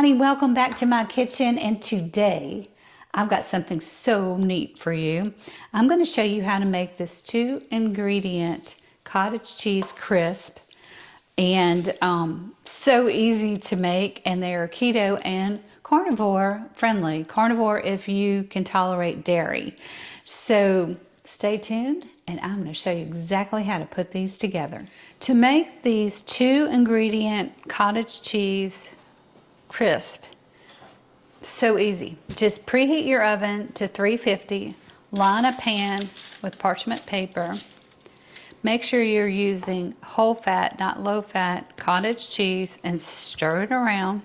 everybody, welcome back to my kitchen, and today I've got something so neat for you. I'm going to show you how to make this 2-ingredient cottage cheese crisp, and so easy to make, and they are keto and carnivore friendly. Carnivore if you can tolerate dairy. So stay tuned and I'm going to show you exactly how to put these together. To make these 2-ingredient cottage cheese crisp, so easy. Just preheat your oven to 350, line a pan with parchment paper. Make sure you're using whole fat, not low fat, cottage cheese, and stir it around.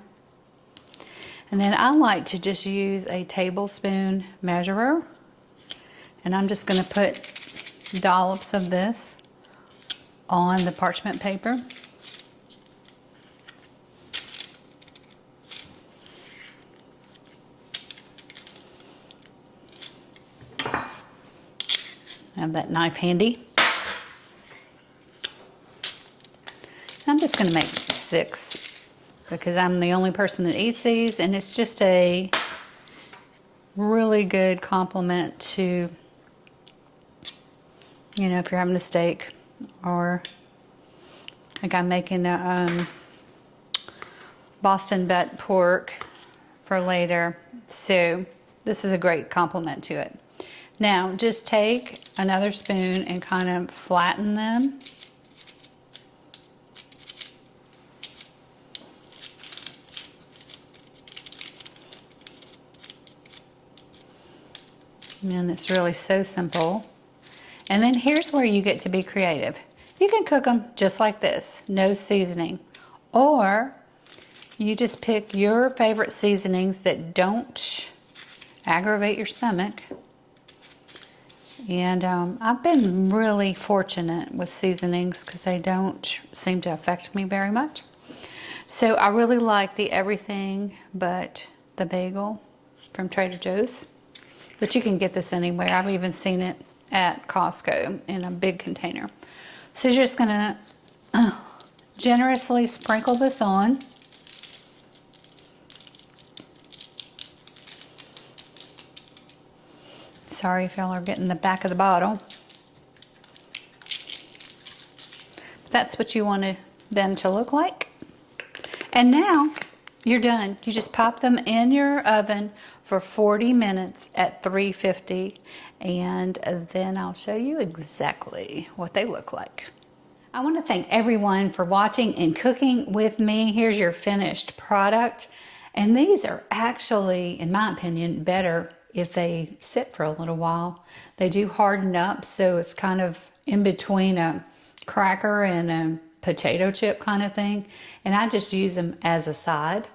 And then I like to just use a tablespoon measurer, and I'm just going to put dollops of this on the parchment paper. Have that knife handy. I'm just going to make 6 because I'm the only person that eats these, and it's just a really good complement to, you know, if you're having a steak, or like I'm making a Boston butt pork for later. So this is a great complement to it. Now just take another spoon and kind of flatten them. And it's really so simple. And then here's where you get to be creative. You can cook them just like this, no seasoning. Or you just pick your favorite seasonings that don't aggravate your stomach. And I've been really fortunate with seasonings because they don't seem to affect me very much. So I really like the Everything But the Bagel from Trader Joe's. But you can get this anywhere. I've even seen it at Costco in a big container. So you're just gonna generously sprinkle this on. Sorry if y'all are getting the back of the bottle. But that's what you want them to look like. And now you're done. You just pop them in your oven for 40 minutes at 350, and then I'll show you exactly what they look like. I want to thank everyone for watching and cooking with me. Here's your finished product. And these are actually, in my opinion, better if they sit for a little while. They do harden up, so it's kind of in between a cracker and a potato chip kind of thing. And I just use them as a side.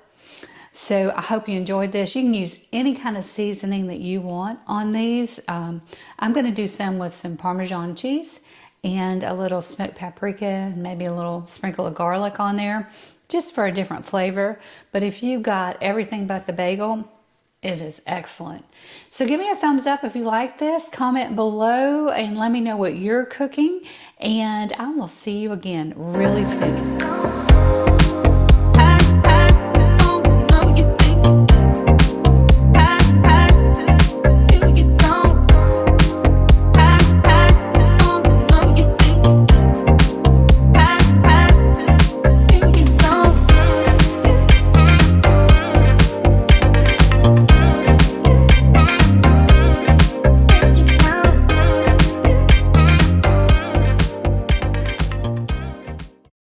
So I hope you enjoyed this. You can use any kind of seasoning that you want on these. I'm going to do some with some Parmesan cheese and a little smoked paprika and maybe a little sprinkle of garlic on there, just for a different flavor. But if you've got Everything But the Bagel, it is excellent. So give me a thumbs up if you like this. Comment below and let me know what you're cooking. And I will see you again really soon.